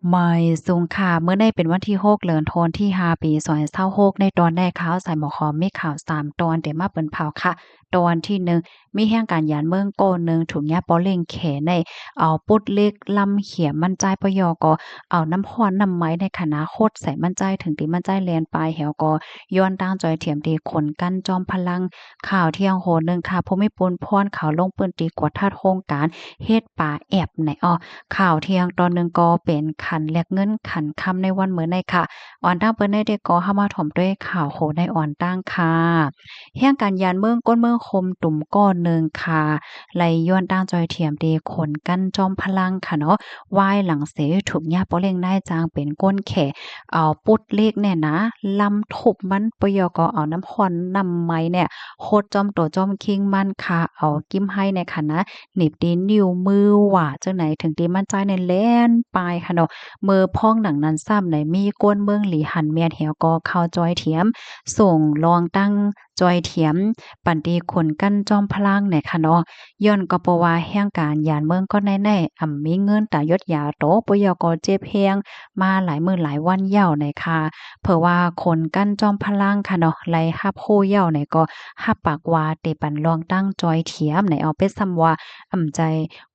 ไม่สูงค่ะเมื่อในเป็นวันที่6เดือนธันวาคมที่5ปี2026ในตอนแรกข่าวใส่หมอขอมีข่าว3ตอนแต่มาเปิ้นเผาค่ะตอนที่1มีแห่งการยานเมืองโก้หนึ่งถูกยาปอเล่งแขในเอาปุดเล็กลำเขียมมันใจปยอก็เอาน้ำฮ้อนน้ำไม้ในคณะโคตรใส่มันใจถึงที่มันใจแลนปลายแหวก็ย้อนตั้งจอยเถียมตีขนกันจอมพลังข่าวเที่ยงโหนึงค่ะภูมิพลพรเขาลงปืนตีกวดทัดโครงการเฮ็ดป่าแอบในข่าวเที่ยงตอนหนึ่งก็เป็นขันแลกเงินขันคำในวันมื้อในค่ะอ่อนตั้งเปิ้นได้เด็กก็เข้ามาถมด้วยข่าวโหในอ่อนตั้งค่ะแห่งการยานเมืองก้นเมืองคมตุ่มก้อนหนึ่งค่ะไหลย้อนตั้งจอยเทียมเดขนกันจอมพลังค่ะเนาะวายหลังเสถูกยาปอเล่งนายจางเป็นก้นแขเอาปุดเลขเนี่ยนะลำทุบมันปยก็เอาน้ำควันน้ำไม้เนี่ยโคตรจอมโตจอมคิงมันค่ะเอากิ้มให้ในค่ะนะ หนีบตีนนิ้วมือหว่าจังไหนถึงตีมั่นใจในแล่นปลายค่ะเนาะมือพ้องหนังนั้นซ้ำไหนมีก้นเมืองหลีหันเมียนเหี่ยวก็เข้าจอยเถียมส่งลองตั้งจอยเถียมปันตีขนกั้นจอมพลังเนี่ยค่ะเนาะย้อนก็เพราะว่าแห่งการยานเมืองก็แน่ๆมีเงินตายศยาโตปยกเจ็บแฮงมาหลายมื้อหลายวันยาวในค่ะเผื่อว่าคนกั้นจอมพลังค่ะเนาะไล่ฮับโคเหย้าเนี่ยก็ฮับปากว่าเตปันลองตั้งจอยเถียมไหนเอาเป็ดซ้ำว่า ใจ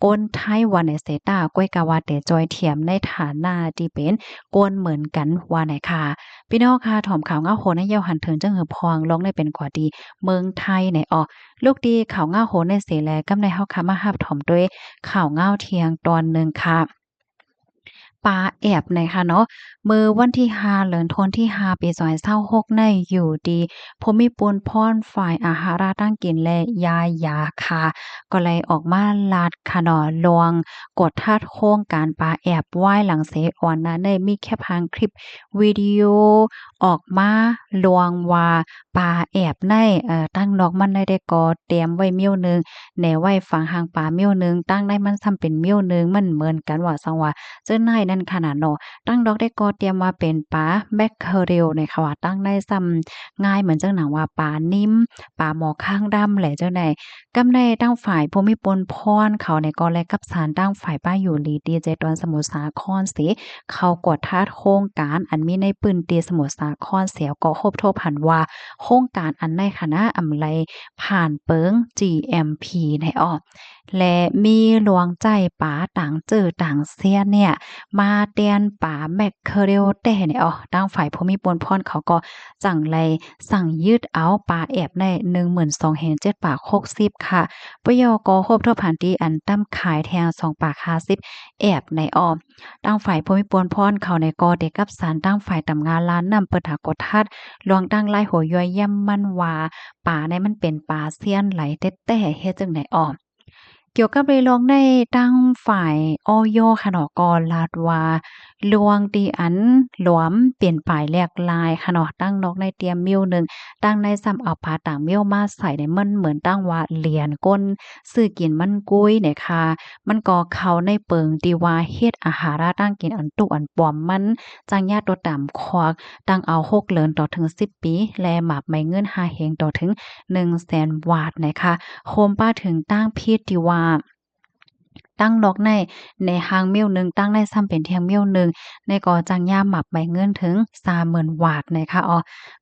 ก้นไทยว่าในเสตาก้อยกะว่าแต่จอยเทียมในฐานะที่เป็นกวนเหมือนกันว่าไหนค่ะพี่น้องค่ะถอมข่าวเงาโหนให้เยาหันถึงจังหือพองลองได้เป็นกว่าดีเมืองไทยในลูกดีข่าวเงาโหนในเสแลกำในเฮาค่ะมาฮับถอมด้วยข่าวเงาเที่ยงตอนหนึ่งค่ะปลาแอบในค่ะเนาะมื้อวันที่5เดือนธันวาคมที่5ปี2026ในอยู่ดีภูมิพลพรฝ่ายอาหาราตั้งกินและยาค่ะก็เลยออกมาลาดค่ะเนาะลวงกดทัดโครงการปลาแอบไหว้หลังเสอ่อนนะได้มีแค่พังคลิปวิดีโอออกมาลวงว่าปลาแอบในตั้งนอกมันได้ก็เตรียมไว้มิ้วหนึ่งแหนไว้ฝังหางปลามิ้วหนึ่งตั้งได้มันซ้ำเป็นมิ้วหนึ่งมันเหมือนกันว่าซังว่า เจ้านายนั่นขนาดเนาะตั้งดอกได้ก็เตรียมมาเป็นปลาแมคเคอเรลเนี่ยค่ะว่าตั้งได้ซ้ำง่ายเหมือนจังหนังว่าปลานิ่มปลาหมอข้างดำแหละเจ้านายกำในตั้งฝ่ายภูมิพลพรเขาเนี่ยก็แลกับสารตั้งฝ่ายป้าอยู่ลีดีเจตอนสมุทรสาครสิเขากดทัดโครงการอันมีในปืนตีสมุทรสาครเสียวก็ครบทบหันว่าโครงการอันในคณะอำไลผ่านเปิง GMP ในและมีหลวงใจป๋าต่างเจอต่างเสียเนี่ยมาเตียนป๋าแมคเคอเรลแต่เนี่ยทางฝ่ายภูมิพลพรเขาก็จั่งไลสั่งยืดเอาปลาแอบได้12,700ปาก60ค่ะปยกครบทั่วผ่านตีอันตั้มขายแทง2ปาก50แอบในทางฝ่ายภูมิพลพรเขาในกอเด็กกับสารตั้งฝ่ายตำงานล้านนำเปิดหากดทัดลวงตั้งไล่หัวย้อยย่ำมันว่าป่าในมันเป็นป่าเซียนไหลเต๊ะๆเฮ็ดจังไดเกี่ยวกับเรื่องในตั้งฝ่ายอยค่ะเนาะก็ลาดว่าลวงตีอันหลวมเปลี่ยนปลายแหลกลายค่ะเนาะตั้งนกในเตรียมมิ้วหนึ่งตั้งในซ้ำเอาผ้าต่างมิ้วมาใส่ในมันเหมือนตั้งว่าเหรียญก้นซื้อกินมันกุ้ยเนี่ยค่ะมันก็เข้าในเปิงที่ว่าเฮ็ดอาหาราตั้งกินอันตุอันปลอมมันจังญาตัวตามควักตั้งเอา6เดือนต่อถึง10ปีแลหมากไม่เงิน5เฮงต่อถึง100,000 บาทนะคะโคมป้าถึงตั้งพิษที่ว่าตั้งดอกในหางมิ้วหนึ่งตั้งได้ซ้ำเป็นเทียงมิ้วหนึ่งในก่อจังย่ามหมับใบเงินถึง30,000บาทนะคะ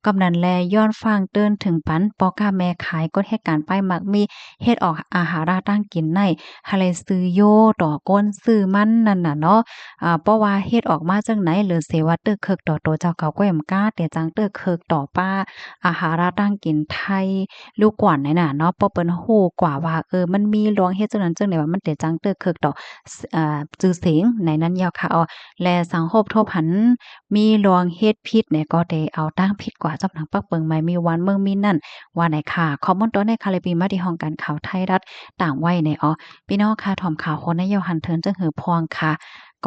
กำนันแลย้อนฟังเติ้นถึงปันปอก้าแม่ขายก็เหตุการณ์ป้ายมักมีเฮ็ดออกอาหาราตั้งกินในฮาเลซื้อโยต่อก้นซื้อมันนั่นน่ะเนาะเพราะว่าเฮ็ดออกมาจังไหนหรือเสว่าตึกเคิกต่อโตเจ้าเก่าก็ยำกล้าแต่จังตึกเคิกต่อป้าอาหาราตั้งกินไทยลูกกว่าไหนน่ะเนาะเพราะเปิ้นฮู้กว่าว่ามันมีลวงเฮ็ดจังนั้นจังได๋ว่ามันแต่จังตึกเคิกต่อ จื่อเสียงในนั้นยาวค่ะและสังคบทบหันมีลวงเฮ็ดพิษเนี่ยก็ได้เอาตั้งพิษกว่าจำหนังปักเปิงไม้มีวันเมืองมีนั่นว่าไหนค่ะคอมมอนตัวในคาเลปีมาที่ห้องการข่าวไทยรัฐต่างไว้ในพี่น้องค่ะถ่อมข่าวคนในยาวหันเทินจังหือพองค่ะ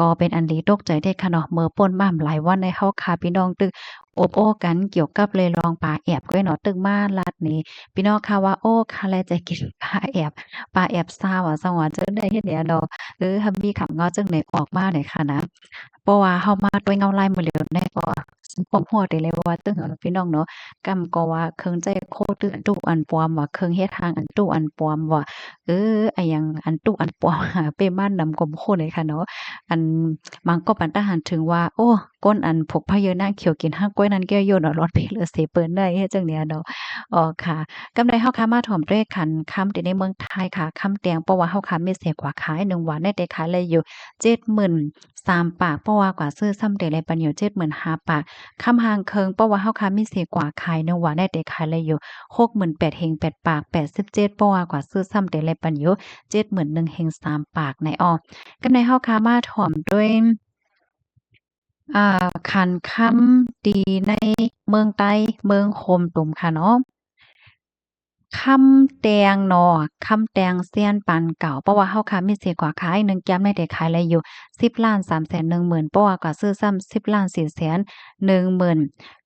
ก็เป็นอันดีตกใจได้ค่ะเนาะเมื่อป่นมาหลายวันในเฮาค่ะพี่น้องตึกอบโอ้กันเกี่ยวกับเลยลองปลาแอบก้อยเนาะตึกมาลาดนี้พี่น้องค่ะว่าโอ้ค่ะแลจะกินปลาแอบซ่าว่าจังหวะจังได๋เฮ็ดแหน่เนาะ ถ้ามีข่าวเงาจังไหนออกมาหน่อยค่ะนะเพราะว่าเฮามาด้วยเงาลายมื้อแล้วแน่ก็ ปมหัวได้เลยว่าตึงเอาพี่น้องเนาะกำก็ว่าเครื่องใจโคตึอันตุอันปลอมว่าเครื่องเฮ็ดทางอันตุอันปลอมว่าอะหยังอันตุอันปลอมหาไปบ้านนำกลมโคเลยค่ะเนาะอันมันก็ปันตาหันถึงว่าโอ้ก้นอันพกพะเยอะนางเขียวกินห้างก้อยนั้นแก้วโยนเอาร้อนไปเลยเสเปิ้นได้เฮ็ดจังเนี้ยเนาะอ๋อค่ะกำไรเฮาค่ะมาถ่อมด้วยขันคำที่ในเมืองไทยค่ะคำแตงเพราะว่าเฮาค่ะมีเสียกว่าขาย1วันได้แต่ขายเลยอยู่73,000ปากเพราะว่ากว่าซื้อซ้ำได้เลยปันอยู่75,000ปากคำหางเคิงเพราะว่าเฮาค่ะมีเสียกว่าขาย1วันได้แต่ขายเลยอยู่68,000เฮง8ปาก87เพราะว่ากว่าซื้อซ้ำได้เลยปันอยู่71,000เฮง3ปากในอ้อกำไรเฮาค่ะมาถ่อมด้วยคันค่ำดีในเมืองใต้เมืองโคมตุ่มค่ะเนาะ คำแตงเนาะคำแตงเซียนปันเก่าเพราะว่าเฮาค้ามีสิกว่าขาย1แก้มได้แต่ขายอะไรอยู่10,310,000เพราะว่าก็ซื้อซ้ำ10,410,000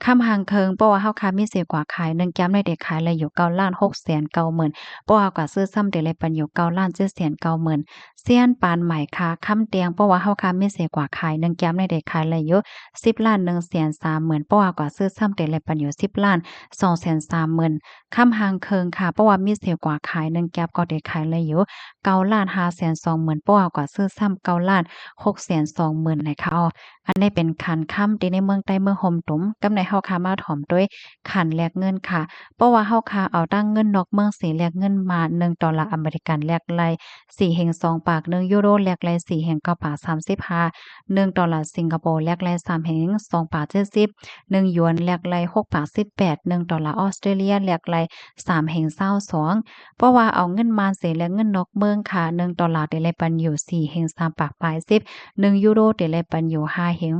คำหางเคิงเพราะว่าเฮาค้ามีสิกว่าขาย1แก้มได้แต่ขายอะไรอยู่9,690,000เพราะว่าก็ซื้อซ้ำได้เลยปันอยู่9,790,000เซียนปานใหม่ค่ะคำแตงเพราะว่าเฮาค้ามีสิกว่าขาย1แก้มได้แต่ขายอะไรอยู่10,130,000เพราะว่าก็ซื้อซ้ำได้เลยปันอยู่10,230,000 คำหางเคิงค่ะเพราะว่ามีเสียกว่าขาย1แก๊ปก็ได้ขายเลยอยู่9,520,000เพราะว่ากว่าซื้อซ้ำ9,620,000นะคะอ้ออันนี้เป็นคันค่ำที่ในเมืองใต้เมืองโฮมตุ้มกำในเฮาค่ะมาถ่อมด้วยคันแลกเงินค่ะเพราะว่าเฮาค่ะเอาตั้งเงินนอกเมืองสีแลกเงินมา$1อเมริกันแลกไล4เฮง2ปาก1ยูโรแลกไล4เฮง9ปาก35$1สิงคโปร์แลกไล3เฮง2ปาก70 1หยวนแลกไล6ปาก18$ออสเตรเลียแลกไล3แห่ง22เพราะว่าเอาเงินมาเสียและเงินนอกเมืองค่ะ$1ได้แลปันอยู่4แห่ง3ปากปลาย10 1ยูโรได้แลปันอยู่5แห่ง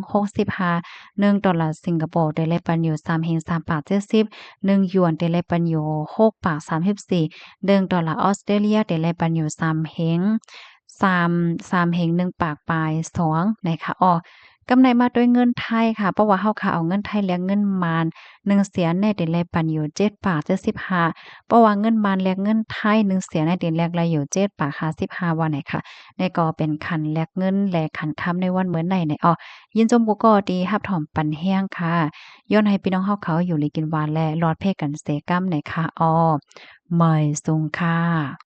65$1สิงคโปร์ได้แลปันอยู่3แห่ง3ปาก70 1หยวนได้แลปันอยู่6ปาก34$1ออสเตรเลียได้แลปันอยู่3แห่ง3แห่ง1ปากปลาย2นะคะอ้อกำไรมาด้วยเงินไทยค่ะเพราะว่าเฮาค่ะเอาเงินไทยแลกเงินมาน1เสียนในเดือนแลปันอยู่7บาท75เพราะว่าเงินมานแลกเงินไทย1เสียนในเดือนแลกไลอยู่7บาท55วันไหนค่ะนี่ก็เป็นคันแลกเงินแลกขันคำในวันเหมือนไหนในอ้อยินจมกูก็ดีรับถอมปันแห้งค่ะย้อนให้พี่น้องเฮาเขาอยู่ลีกินหวานและรอดเพกันเสกำไหนค่ะอ้อไม่ทรงค่ะ